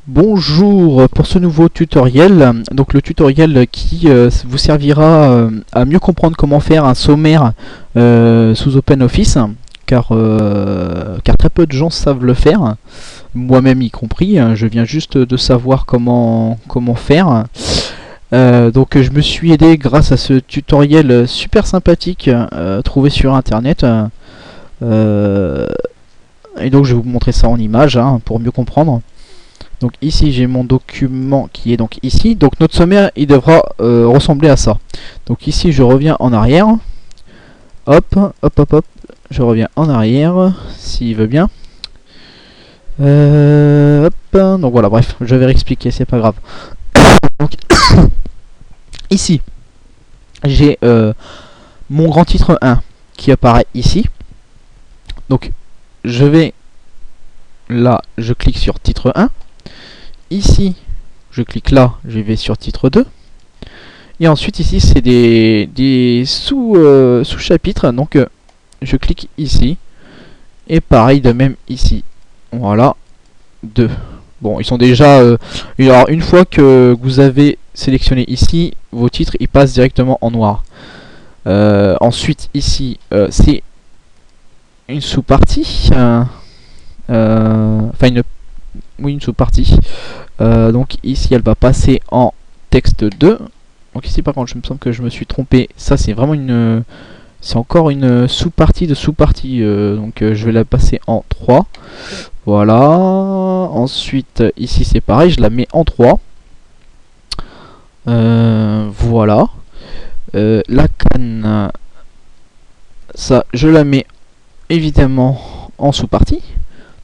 Bonjour pour ce nouveau tutoriel. Donc le tutoriel qui vous servira à mieux comprendre comment faire un sommaire sous OpenOffice, car très peu de gens savent le faire, moi-même y compris. Je viens juste de savoir comment faire. Donc je me suis aidé grâce à ce tutoriel super sympathique trouvé sur internet. Et donc je vais vous montrer ça en image pour mieux comprendre. Donc ici j'ai mon document qui est donc ici. Donc notre sommaire il devra ressembler à ça. Donc ici je reviens en arrière. Hop, hop, hop, hop. Je reviens en arrière s'il veut bien. Hop. Donc voilà, bref, je vais réexpliquer, c'est pas grave. Donc ici j'ai mon grand titre 1 qui apparaît ici. Donc je vais là, je clique sur titre 1. Ici, je clique là, je vais sur titre 2. Et ensuite ici, c'est des sous-chapitres. Donc je clique ici. Et pareil de même ici. Voilà, 2. Bon, ils sont déjà... alors une fois que vous avez sélectionné ici, vos titres, ils passent directement en noir. Ensuite ici, c'est une sous-partie. Enfin une sous-partie. Donc ici elle va passer en texte 2. Donc ici par contre je me semble que je me suis trompé. Ça c'est vraiment une... c'est encore une sous-partie de sous-partie. Donc je vais la passer en 3. Voilà. Ensuite ici c'est pareil, je la mets en 3. Voilà. La canne, ça je la mets évidemment en sous-partie.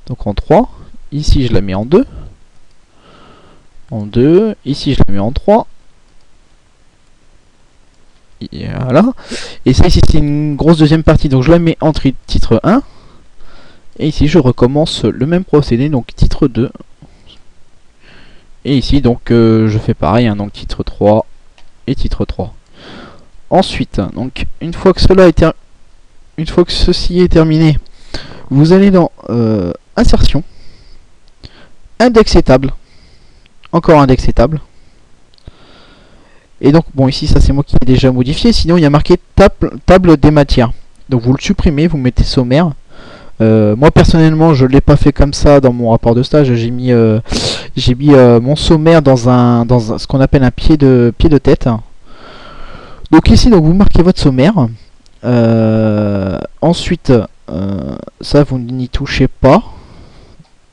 Donc en 3. Ici je la mets en 2. En 2. Ici je la mets en 3. Et voilà. Et ça ici c'est une grosse deuxième partie. Donc je la mets en titre 1. Et ici je recommence le même procédé. Donc titre 2. Et ici donc je fais pareil. Donc titre 3 et titre 3. Ensuite, donc une fois que ceci est terminé, vous allez dans insertion, indexer table, encore indexer table. Et donc bon ici ça c'est moi qui ai déjà modifié. Sinon il y a marqué table des matières. Donc vous le supprimez, vous mettez sommaire. Moi personnellement je l'ai pas fait comme ça dans mon rapport de stage. J'ai mis mon sommaire dans ce qu'on appelle un pied de tête. Donc ici donc vous marquez votre sommaire. Ensuite ça vous n'y touchez pas.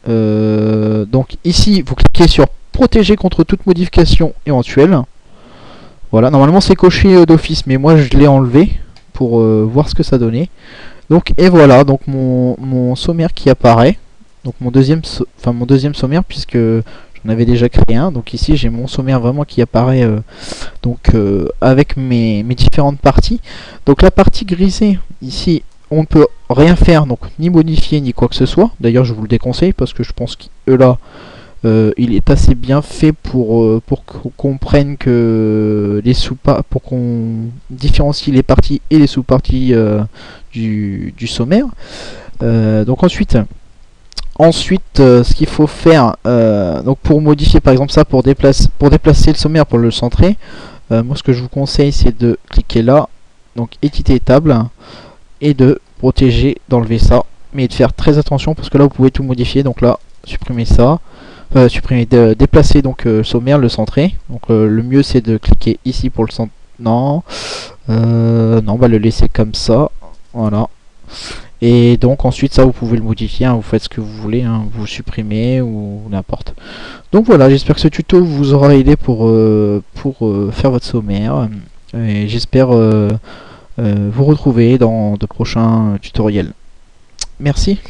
Donc ici vous cliquez sur protéger contre toute modification éventuelle. Voilà, normalement c'est coché d'office, mais moi je l'ai enlevé pour voir ce que ça donnait. Donc et voilà, donc mon sommaire qui apparaît. Donc mon deuxième sommaire, puisque j'en avais déjà créé un. Donc ici j'ai mon sommaire vraiment qui apparaît avec mes différentes parties. Donc la partie grisée ici, on ne peut rien faire, donc ni modifier ni quoi que ce soit. D'ailleurs je vous le déconseille parce que je pense que là il est assez bien fait pour qu'on comprenne que les pour qu'on différencie les parties et les sous-parties du sommaire. Donc ensuite ce qu'il faut faire, donc pour modifier par exemple ça, pour déplacer le sommaire, pour le centrer, moi ce que je vous conseille c'est de cliquer là, donc éditer table, et de protéger, d'enlever ça, mais de faire très attention parce que là vous pouvez tout modifier. Donc là supprimer ça, déplacer donc sommaire, le centrer. Donc le mieux c'est de cliquer ici pour le centrer. Non, on va le laisser comme ça, voilà. Et donc ensuite ça vous pouvez le modifier, vous faites ce que vous voulez, vous supprimez ou n'importe. Donc voilà, j'espère que ce tuto vous aura aidé pour faire votre sommaire, et j'espère vous retrouver dans de prochains tutoriels. Merci.